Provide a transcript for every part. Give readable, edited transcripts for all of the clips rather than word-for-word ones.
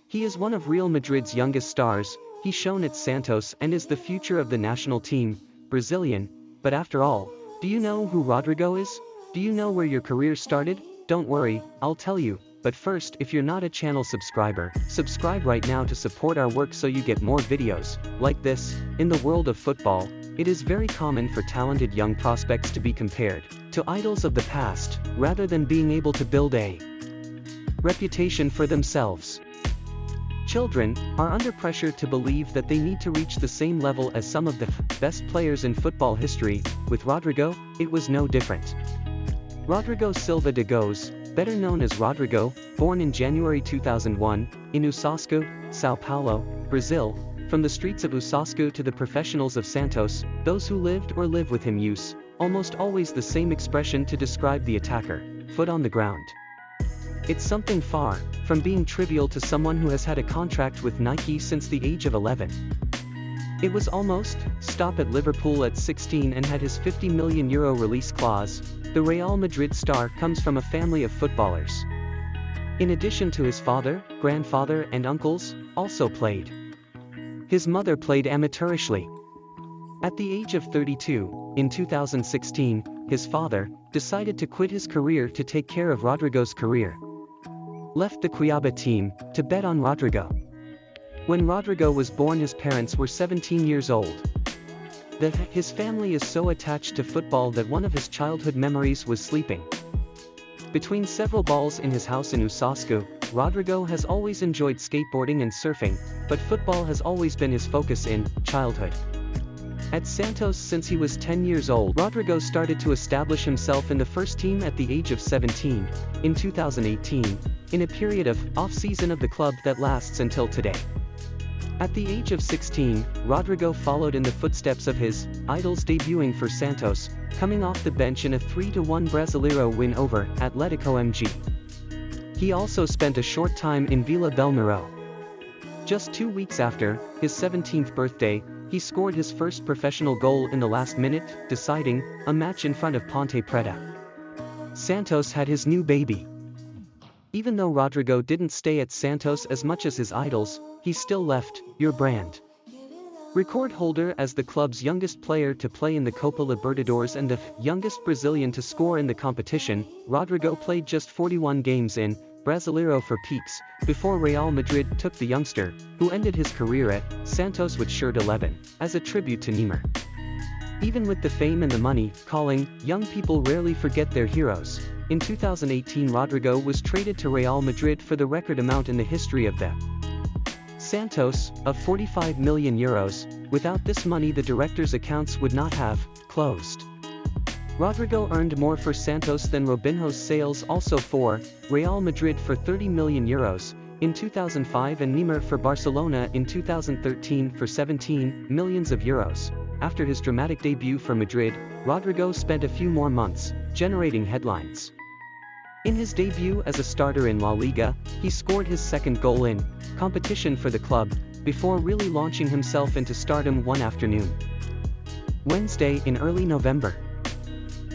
He is one of Real Madrid's youngest stars. He shone at Santos and is the future of the national team, Brazilian. But after all, do you know who Rodrygo is? Do you know where your career started? Don't worry, I'll tell you. But first, if you're not a channel subscriber, subscribe right now to support our work so you get more videos like this. In the world of football, it is very common for talented young prospects to be compared to idols of the past, rather than being able to build a reputation for themselves. Children are under pressure to believe that they need to reach the same level as some of the best players in football history. With Rodrygo, it was no different. Rodrygo Silva de Góes, better known as Rodrygo, born in January 2001, in Osasco, São Paulo, Brazil. From the streets of Osasco to the professionals of Santos, those who lived or live with him use almost always the same expression to describe the attacker: foot on the ground. It's something far from being trivial to someone who has had a contract with Nike since the age of 11. It was almost stop at Liverpool at 16 and had his €50 million release clause. The Real Madrid star comes from a family of footballers. In addition to his father, grandfather and uncles, also played. His mother played amateurishly. At the age of 32, in 2016, his father decided to quit his career to take care of Rodrygo's career. Left the Cuiabá team to bet on Rodrygo. When Rodrygo was born, his parents were 17 years old. His family is so attached to football that one of his childhood memories was sleeping between several balls in his house in Osasco. Rodrygo has always enjoyed skateboarding and surfing, but football has always been his focus in childhood. At Santos since he was 10 years old, Rodrygo started to establish himself in the first team at the age of 17, in 2018, in a period of off-season of the club that lasts until today. At the age of 16, Rodrygo followed in the footsteps of his idols, debuting for Santos, coming off the bench in a 3-1 Brasileiro win over Atlético MG. He also spent a short time in Vila Belmiro. Just 2 weeks after his 17th birthday, he scored his first professional goal in the last minute, deciding a match in front of Ponte Preta. Santos had his new baby. Even though Rodrygo didn't stay at Santos as much as his idols, he still left your brand record holder as the club's youngest player to play in the Copa Libertadores and the youngest Brazilian to score in the competition. Rodrygo played just 41 games in Brasileiro for Peaks before Real Madrid took the youngster, who ended his career at Santos with shirt 11, as a tribute to Neymar. Even with the fame and the money calling, young people rarely forget their heroes. In 2018, Rodrygo was traded to Real Madrid for the record amount in the history of the Santos, of €45 million. Without this money, the director's accounts would not have closed. Rodrygo earned more for Santos than Robinho's sales, also for Real Madrid for €30 million in 2005 and Neymar for Barcelona in 2013 for €17 million. After his dramatic debut for Madrid, Rodrygo spent a few more months generating headlines. In his debut as a starter in La Liga, he scored his second goal in competition for the club, before really launching himself into stardom one afternoon, Wednesday in early November.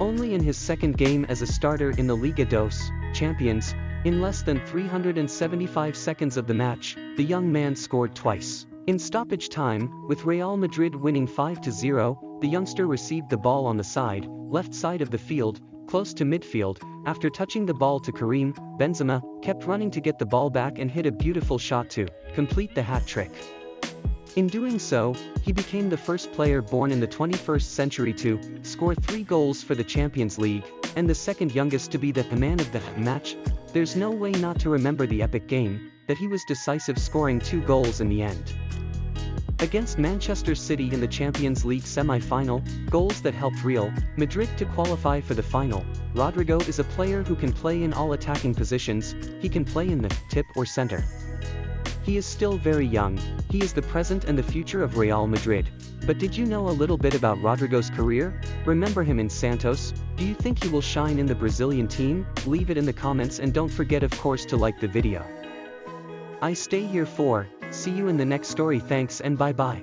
Only in his second game as a starter in the Liga dos Champions, in less than 375 seconds of the match, the young man scored twice. In stoppage time, with Real Madrid winning 5-0, the youngster received the ball on the left side of the field, close to midfield. After touching the ball to Karim Benzema, kept running to get the ball back and hit a beautiful shot to complete the hat trick. In doing so, he became the first player born in the 21st century to score 3 goals for the Champions League, and the second youngest to be the man of the match. There's no way not to remember the epic game that he was decisive, scoring 2 goals in the end. Against Manchester City in the Champions League semi-final, goals that helped Real Madrid to qualify for the final. Rodrygo is a player who can play in all attacking positions. He can play in the tip or center. He is still very young. He is the present and the future of Real Madrid. But did you know a little bit about Rodrygo's career? Remember him in Santos? Do you think he will shine in the Brazilian team? Leave it in the comments, and don't forget, of course, to like the video. I stay here for. See you in the next story. Thanks and bye bye.